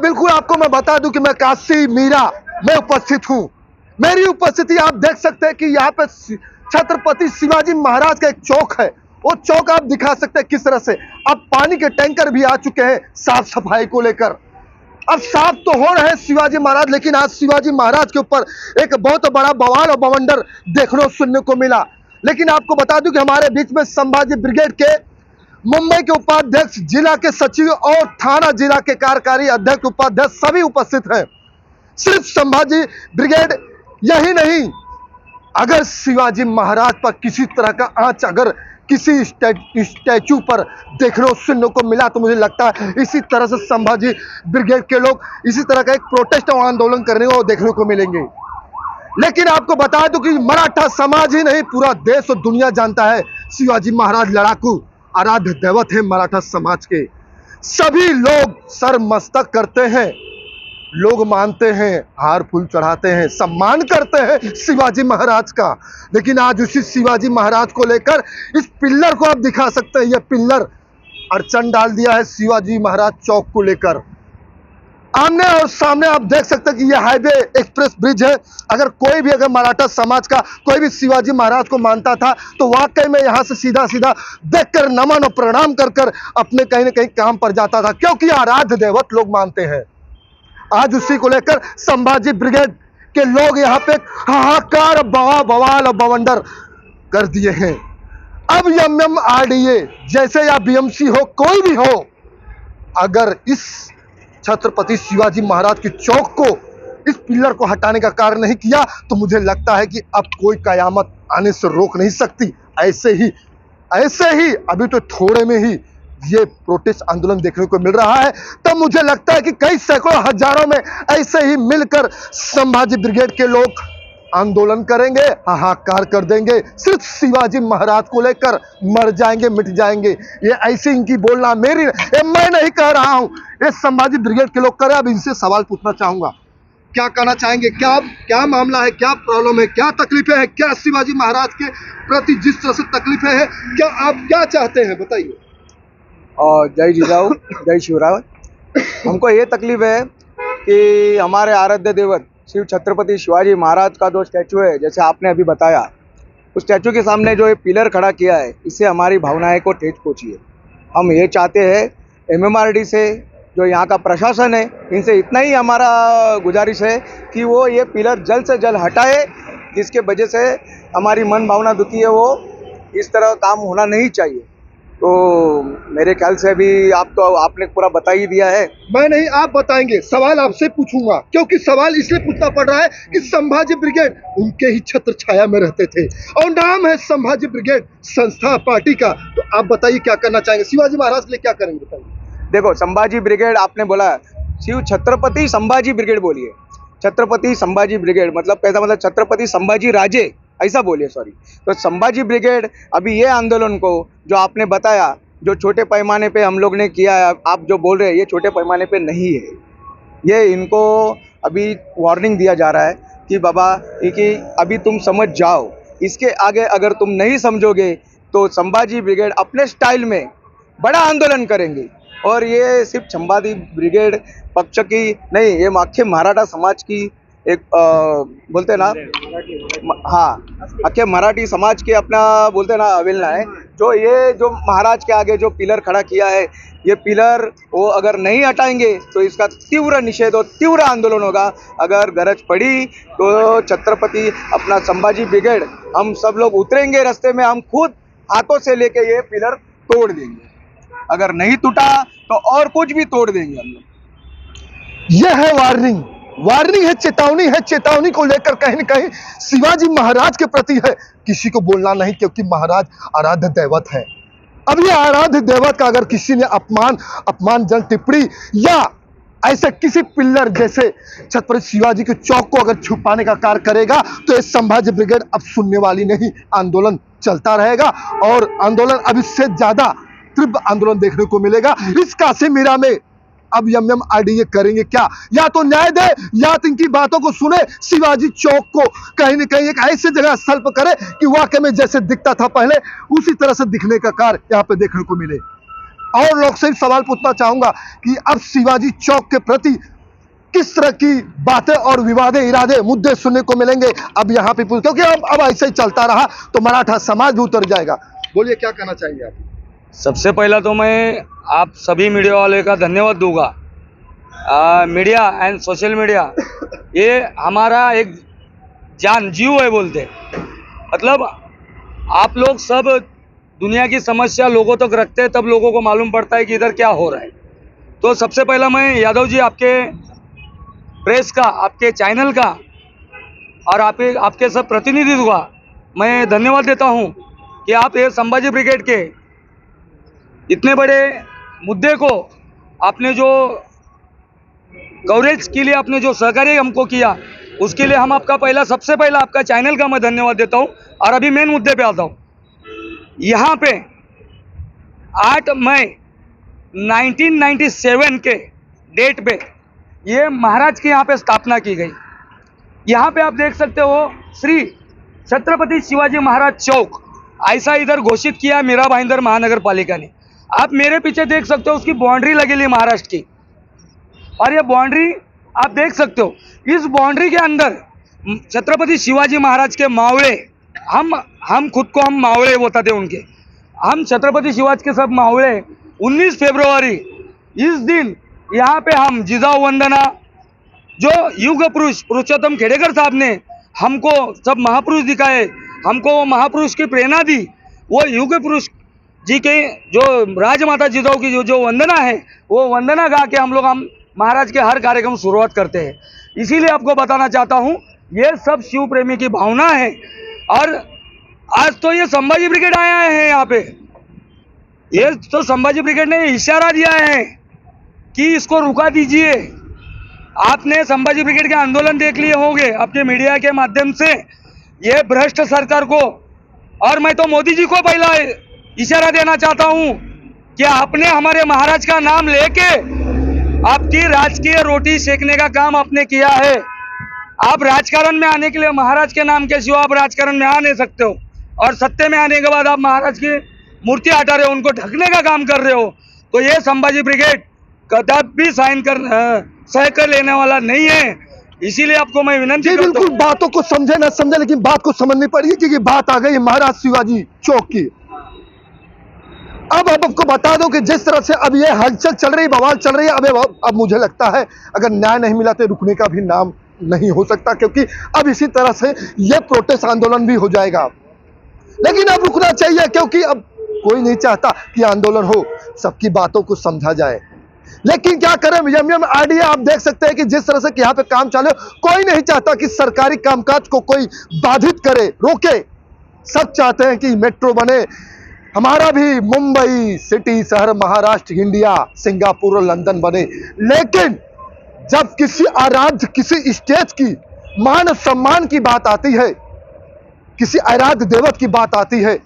बिल्कुल आपको मैं बता दूं कि मैं काशी मीरा में उपस्थित हूं। मेरी उपस्थिति आप देख सकते हैं कि यहाँ पे छत्रपति शिवाजी महाराज का एक चौक है। वो चौक आप दिखा सकते हैं किस तरह से। अब पानी के टैंकर भी आ चुके हैं साफ सफाई को लेकर। अब साफ तो हो रहे हैं शिवाजी महाराज, लेकिन आज शिवाजी महाराज के ऊपर एक बहुत बड़ा बवाल और बवंडर देखने सुनने को मिला। लेकिन आपको बता दूं कि हमारे बीच में संभाजी ब्रिगेड के मुंबई के उपाध्यक्ष, जिला के सचिव और थाना जिला के कार्यकारी अध्यक्ष, उपाध्यक्ष सभी उपस्थित हैं। सिर्फ संभाजी ब्रिगेड यही नहीं, अगर शिवाजी महाराज पर किसी तरह का आंच अगर किसी स्टैचू पर देखने सुनने को मिला तो मुझे लगता है इसी तरह से संभाजी ब्रिगेड के लोग इसी तरह का एक प्रोटेस्ट और आंदोलन करने को देखने को मिलेंगे। लेकिन आपको बता दूं कि मराठा समाज ही नहीं, पूरा देश और दुनिया जानता है शिवाजी महाराज लड़ाकू आराध्य दैवत है मराठा समाज के। सभी लोग सर मस्तक करते हैं, लोग मानते हैं, हार फूल चढ़ाते हैं, सम्मान करते हैं शिवाजी महाराज का। लेकिन आज उसी शिवाजी महाराज को लेकर इस पिल्लर को आप दिखा सकते हैं, यह पिल्लर अड़चन डाल दिया है शिवाजी महाराज चौक को लेकर। आमने और सामने आप देख सकते हैं कि यह हाईवे एक्सप्रेस ब्रिज है। अगर मराठा समाज का कोई भी शिवाजी महाराज को मानता था तो वाकई में यहां से सीधा सीधा देखकर नमन और प्रणाम कर कर अपने कहीं ना कहीं काम पर जाता था, क्योंकि आराध्य देवत लोग मानते हैं। आज उसी को लेकर संभाजी ब्रिगेड के लोग यहाँ पे हाहाकार बवाल और बवंडर कर दिए हैं। अब एमएमआरडीए जैसे या बीएमसी हो, कोई भी हो, अगर इस छत्रपति शिवाजी महाराज के चौक को, इस पिलर को हटाने का कार्य नहीं किया तो मुझे लगता है कि अब कोई कयामत आने से रोक नहीं सकती। ऐसे ही अभी तो थोड़े में ही ये प्रोटेस्ट आंदोलन देखने को मिल रहा है, तब मुझे लगता है कि कई सैकड़ों हजारों में ऐसे ही मिलकर संभाजी ब्रिगेड के लोग आंदोलन करेंगे, हाहाकार कर देंगे, सिर्फ शिवाजी महाराज को लेकर मर जाएंगे, मिट जाएंगे। ये ऐसे इनकी बोलना मेरी, मैं नहीं कह रहा हूं, ये संभाजी ब्रिगेड के लोग कर रहे हैं। अब इनसे सवाल पूछना चाहूंगा, क्या कहना चाहेंगे, क्या मामला है, क्या प्रॉब्लम है, क्या तकलीफें हैं, क्या शिवाजी महाराज के प्रति जिस तरह से तकलीफें हैं, क्या आप क्या चाहते हैं, बताइए। और जय जिजाऊ, जय शिवराय। हमको ये तकलीफ है कि हमारे आराध्य देवत शिव छत्रपति शिवाजी महाराज का जो स्टैचू है, जैसे आपने अभी बताया, उस स्टैचू के सामने जो ये पिलर खड़ा किया है, इससे हमारी भावनाएं को ठेस पहुंची है। हम ये चाहते हैं एमएमआरडी से, जो यहाँ का प्रशासन है, इनसे इतना ही हमारा गुजारिश है कि वो ये पिलर जल्द से जल्द हटाए, जिसके वजह से हमारी मन भावना दुखी है। वो इस तरह काम होना नहीं चाहिए। तो मेरे ख्याल से अभी आपने पूरा बता ही दिया है। मैं नहीं, आप बताएंगे। सवाल आपसे पूछूंगा, क्योंकि सवाल इसलिए पूछना पड़ रहा है कि संभाजी ब्रिगेड उनके ही छत्र छाया में रहते थे और नाम है संभाजी ब्रिगेड संस्था पार्टी का। तो आप बताइए क्या करना चाहेंगे, शिवाजी महाराज के लिए क्या करेंगे, बताइए। देखो, संभाजी ब्रिगेड आपने बोला, शिव छत्रपति संभाजी ब्रिगेड बोलिए। छत्रपति संभाजी ब्रिगेड मतलब कैसा, मतलब छत्रपति संभाजी राजे, ऐसा बोलिए, सॉरी। तो संभाजी ब्रिगेड अभी ये आंदोलन को जो आपने बताया, जो छोटे पैमाने पे हम लोग ने किया है, आप जो बोल रहे हैं, ये छोटे पैमाने पे नहीं है। ये इनको अभी वार्निंग दिया जा रहा है कि बाबा कि अभी तुम समझ जाओ, इसके आगे अगर तुम नहीं समझोगे तो संभाजी ब्रिगेड अपने स्टाइल में बड़ा आंदोलन करेंगे। और ये सिर्फ संभाजी ब्रिगेड पक्ष की नहीं, ये आखे मराठा समाज की एक बोलते ना, हाँ, आखे मराठी समाज के अपना बोलते ना अवेलना है। जो महाराज के आगे जो पिलर खड़ा किया है, ये पिलर वो अगर नहीं हटाएंगे तो इसका तीव्र निषेध और तीव्र आंदोलन होगा। अगर गरज पड़ी तो छत्रपति अपना संभाजी ब्रिगेड हम सब लोग उतरेंगे रास्ते में, हम खुद हाथों से लेके ये पिलर तोड़ देंगे। अगर नहीं टूटा तो और कुछ भी तोड़ देंगे हम लोग। यह है वार्निंग है, चेतावनी है। चेतावनी को लेकर कहीं न कहीं शिवाजी महाराज के प्रति है, किसी को बोलना नहीं, क्योंकि महाराज आराध्य दैवत है। अब ये आराध्य दैवत का अगर किसी ने अपमानजनक टिप्पणी या ऐसे किसी पिल्लर जैसे छत्रपति शिवाजी के चौक को अगर छुपाने का कार्य करेगा तो ये संभाजी ब्रिगेड अब सुनने वाली नहीं, आंदोलन चलता रहेगा और आंदोलन अब इससे ज्यादा तीव्र आंदोलन देखने को मिलेगा। इस काशी मीरा में अब एमएमआरडीए करेंगे क्या, या तो न्याय दे या तो इनकी बातों को सुने, शिवाजी चौक को कहीं न कहीं एक ऐसी जगह स्थल पर करे कि वाकई में जैसे दिखता था पहले उसी तरह से दिखने का कार्य यहाँ पे देखने को मिले। और लोग से सवाल पूछना चाहूंगा कि अब शिवाजी चौक के प्रति किस तरह की बातें और विवादे इरादे मुद्दे सुनने को मिलेंगे अब यहाँ पे, क्योंकि अब ऐसे ही चलता रहा तो मराठा समाज भी उतर जाएगा। बोलिए क्या कहना चाहिए आप? सबसे पहला तो मैं आप सभी मीडिया वाले का धन्यवाद दूंगा। मीडिया एंड सोशल मीडिया ये हमारा एक जान जीव है बोलते, मतलब आप लोग सब दुनिया की समस्या लोगों तक रखते हैं, तब लोगों को मालूम पड़ता है कि इधर क्या हो रहा है। तो सबसे पहला मैं यादव जी आपके प्रेस का, आपके चैनल का और आपके सब प्रतिनिधित्व का मैं धन्यवाद देता हूं कि आप ये संभाजी ब्रिगेड के इतने बड़े मुद्दे को आपने जो कवरेज के लिए आपने जो सहकार्य हमको किया उसके लिए हम आपका सबसे पहला आपका चैनल का मैं धन्यवाद देता हूं। और अभी मेन मुद्दे पे आता हूं। यहाँ पे 8 मई 1997 के डेट पे ये महाराज की यहाँ पे स्थापना की गई। यहाँ पे आप देख सकते हो श्री छत्रपति शिवाजी महाराज चौक ऐसा इधर घोषित किया मीरा भाईंदर महानगर पालिका ने। आप मेरे पीछे देख सकते हो उसकी बाउंड्री लगेली महाराष्ट्र की, और ये बाउंड्री आप देख सकते हो। इस बाउंड्री के अंदर छत्रपति शिवाजी महाराज के मावड़े, हम खुद को हम मावड़े बताते उनके, हम छत्रपति शिवाजी के सब मावड़े 19 फरवरी इस दिन यहाँ पे हम जिजाऊ वंदना जो युग पुरुष पुरुषोत्तम खेड़ेकर साहब ने हमको सब महापुरुष दिखाए, हमको वो महापुरुष की प्रेरणा दी, वो युग पुरुष जी के जो राजमाता जिजाऊ की जो वंदना है वो वंदना गा के हम महाराज के हर कार्यक्रम शुरुआत करते हैं। इसीलिए आपको बताना चाहता हूँ ये सब शिव प्रेमी की भावना है। और आज तो ये संभाजी ब्रिगेड आया है यहाँ पे, ये तो संभाजी ब्रिगेड ने इशारा दिया है कि इसको रुका दीजिए। आपने संभाजी ब्रिगेड के आंदोलन देख लिए होंगे आपके मीडिया के माध्यम से, ये भ्रष्ट सरकार को, और मैं तो मोदी जी को पहला इशारा देना चाहता हूं कि आपने हमारे महाराज का नाम लेके आपकी राजकीय रोटी सेकने का काम आपने किया है। आप राजकारण में आने के लिए महाराज के नाम के सिवा आप राजकारण में आ नहीं सकते हो, और सत्ते में आने के बाद आप महाराज की मूर्ति हटा रहे हो, उनको ढकने का काम कर रहे हो। तो ये संभाजी ब्रिगेड कदापि सह कर लेने वाला नहीं है। इसीलिए आपको मैं विनंती करता हूं। बिल्कुल, बातों को समझे ना समझे लेकिन बात को समझनी पड़ेगी क्योंकि बात आ गई महाराज शिवाजी चौक की। अब आपको बता दो कि जिस तरह से अब ये हलचल चल रही, बवाल चल रही है, अब मुझे लगता है अगर न्याय नहीं मिला तो रुकने का भी नाम नहीं हो सकता, क्योंकि अब इसी तरह से ये प्रोटेस्ट आंदोलन भी हो जाएगा। लेकिन अब रुकना चाहिए क्योंकि अब कोई नहीं चाहता कि आंदोलन हो, सबकी बातों को समझा जाए। लेकिन क्या करें, यम आइडिया आप देख सकते हैं कि जिस तरह से यहाँ पे काम चालू, कोई नहीं चाहता कि सरकारी कामकाज को कोई बाधित करे, रोके। सब चाहते हैं कि मेट्रो बने, हमारा भी मुंबई सिटी शहर, महाराष्ट्र, इंडिया, सिंगापुर और लंदन बने। लेकिन जब किसी आराध्य, किसी स्टेट की मान सम्मान की बात आती है, किसी आराध्य देवत की बात आती है,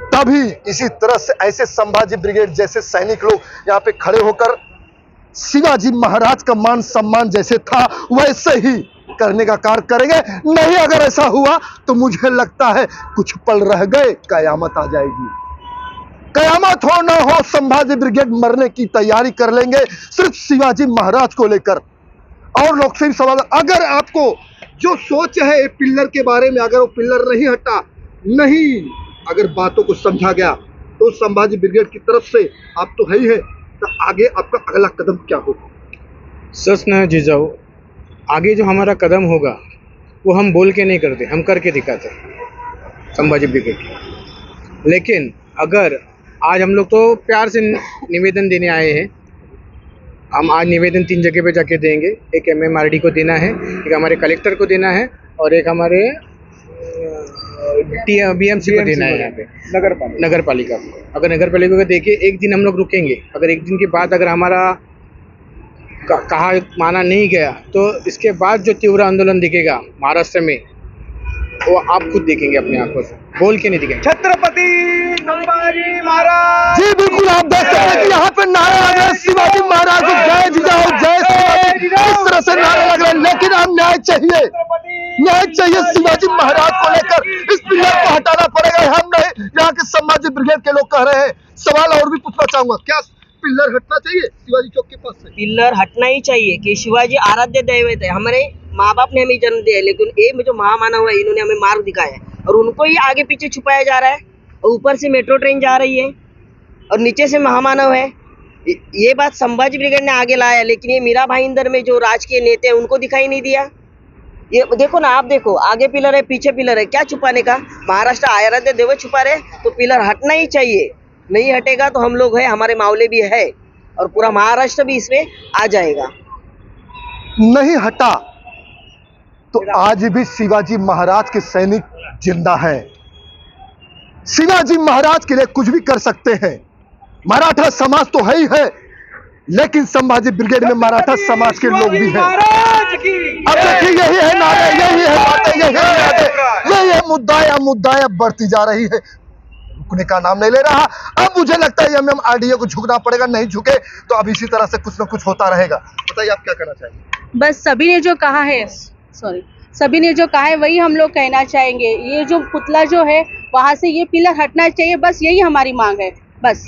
तभी इसी तरह से ऐसे संभाजी ब्रिगेड जैसे सैनिक लोग यहाँ पे खड़े होकर शिवाजी महाराज का मान सम्मान जैसे था वैसे ही करने का कार्य करेंगे। नहीं अगर ऐसा हुआ तो मुझे लगता है कुछ पल रह गए, कयामत आ जाएगी। कयामत हो ना हो, संभाजी ब्रिगेड मरने की तैयारी कर लेंगे सिर्फ शिवाजी महाराज को लेकर। और लोग सिर्फ सवाल, अगर आपको जो सोच है पिल्लर के बारे में, अगर वो पिल्लर नहीं हटा, नहीं अगर बातों को समझा गया तो संभाजी ब्रिगेड की तरफ से आप तो है ही है, तो आगे आपका अगला कदम क्या होगा? सच न जिजाऊ, आगे जो हमारा कदम होगा वो हम बोल के नहीं करते, हम करके दिखाते संभाजी ब्रिगेड। लेकिन अगर आज हम लोग तो प्यार से निवेदन देने आए हैं, हम आज निवेदन 3 जगह पे जाके देंगे। एक MMRD को देना है, एक हमारे कलेक्टर को देना है और एक हमारे BMC को देना है, यहाँ पे नगर पालिका को। अगर नगर पालिका को देके एक दिन हम लोग रुकेंगे, अगर एक दिन के बाद अगर हमारा कहा माना नहीं गया तो इसके बाद जो तीव्र आंदोलन दिखेगा महाराष्ट्र में वो आप खुद देखेंगे अपनी आंखों से, बोल के नहीं दिखेंगे। छत्रपति संभाजी महाराज। जी बिल्कुल, आप देख सकते हैं कि यहाँ पे नारे लग रहे हैं शिवाजी महाराज जय जिजाऊ, जय शिवाजी, इस तरह से नारे लग रहे हैं। लेकिन हम न्याय चाहिए, न्याय चाहिए शिवाजी महाराज को लेकर। इस पिलर को हटाना पड़ेगा, हम नहीं यहाँ के संभाजी ब्रिगेड के लोग कह रहे हैं। सवाल और भी पूछना चाहूंगा, क्या पिल्लर हटना चाहिए शिवाजी चौक के पास से? पिल्लर हटना ही चाहिए कि शिवाजी आराध्य दैवत है। हमारे माँ बाप ने हमें जन्म दिया है, लेकिन ये जो महामानव है इन्होंने हमें मार्ग दिखाया है और उनको ही आगे पीछे छुपाया जा रहा है। और ऊपर से मेट्रो ट्रेन जा रही है और नीचे से महामानव है। ये बात संभाजी ब्रिगेड ने आगे लाया, लेकिन ये मीरा भाईंदर में जो राजकीय नेता है उनको दिखाई नहीं दिया। ये देखो ना, आप देखो, आगे पिलर है पीछे पिलर है, क्या छुपाने का? महाराष्ट्र आराध्य दैवत छुपा रहे, तो पिलर हटना ही चाहिए। नहीं हटेगा तो हम लोग है, हमारे मावले भी है और पूरा महाराष्ट्र भी इसमें आ जाएगा। नहीं हटा तो आज भी शिवाजी महाराज के सैनिक जिंदा हैं। शिवाजी महाराज के लिए कुछ भी कर सकते हैं। मराठा समाज तो है ही है, लेकिन संभाजी ब्रिगेड में मराठा समाज के लोग भी हैं। अब देखिए, यही है नारे, यही है बातें, यही है यादें, यही है मुद्दाएं अब बढ़ती जा रही है, रुकने का नाम नहीं ले रहा। अब मुझे लगता है एमएमआरडीए को झुकना पड़ेगा, नहीं झुके तो अब इसी तरह से कुछ ना कुछ होता रहेगा। बताइए आप क्या कहना चाहेंगे? बस सभी ने जो कहा है, सभी ने जो कहा है वही हम लोग कहना चाहेंगे। ये जो पुतला जो है वहां से ये पिलर हटना चाहिए, बस यही हमारी मांग है। बस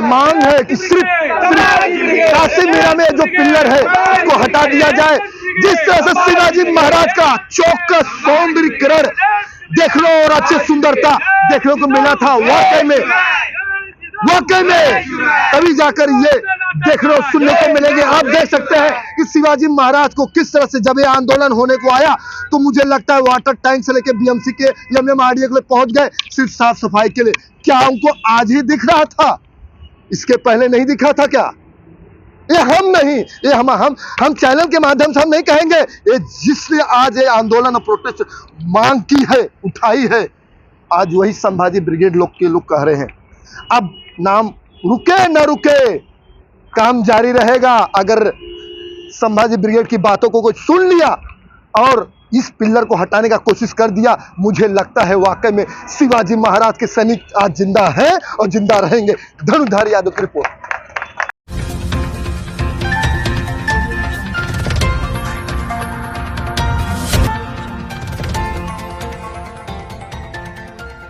मांग है कि सिर्फ काशी मीरा में जो पिलर है उसको हटा दिया जाए। जिस तरह से शिवाजी महाराज का चौक का सौंदर्यीकरण देखने और अच्छी सुंदरता देखने को मिला था, वाकई में तभी जाकर ये देखने और सुनने को मिलेंगे। आप देख सकते हैं कि शिवाजी महाराज को किस तरह से जब ये आंदोलन होने को आया तो मुझे लगता है वाटर टैंक से लेकर बीएमसी के एमएमआरडीए के लिए पहुंच गए सिर्फ साफ सफाई के लिए। क्या उनको आज ही दिख रहा था? इसके पहले नहीं दिखा था क्या? ये हम नहीं, ये हम चैनल के माध्यम से हम नहीं कहेंगे, ये जिसने आज ये आंदोलन और प्रोटेस्ट मांग की है, उठाई है, आज वही संभाजी ब्रिगेड लोग के लोग कह रहे हैं। अब नाम रुके न रुके, काम जारी रहेगा। अगर संभाजी ब्रिगेड की बातों को कोई सुन लिया और इस पिलर को हटाने का कोशिश कर दिया, मुझे लगता है वाकई में शिवाजी महाराज के सैनिक आज जिंदा हैं और जिंदा रहेंगे। धनुधारी यादव की रिपोर्ट।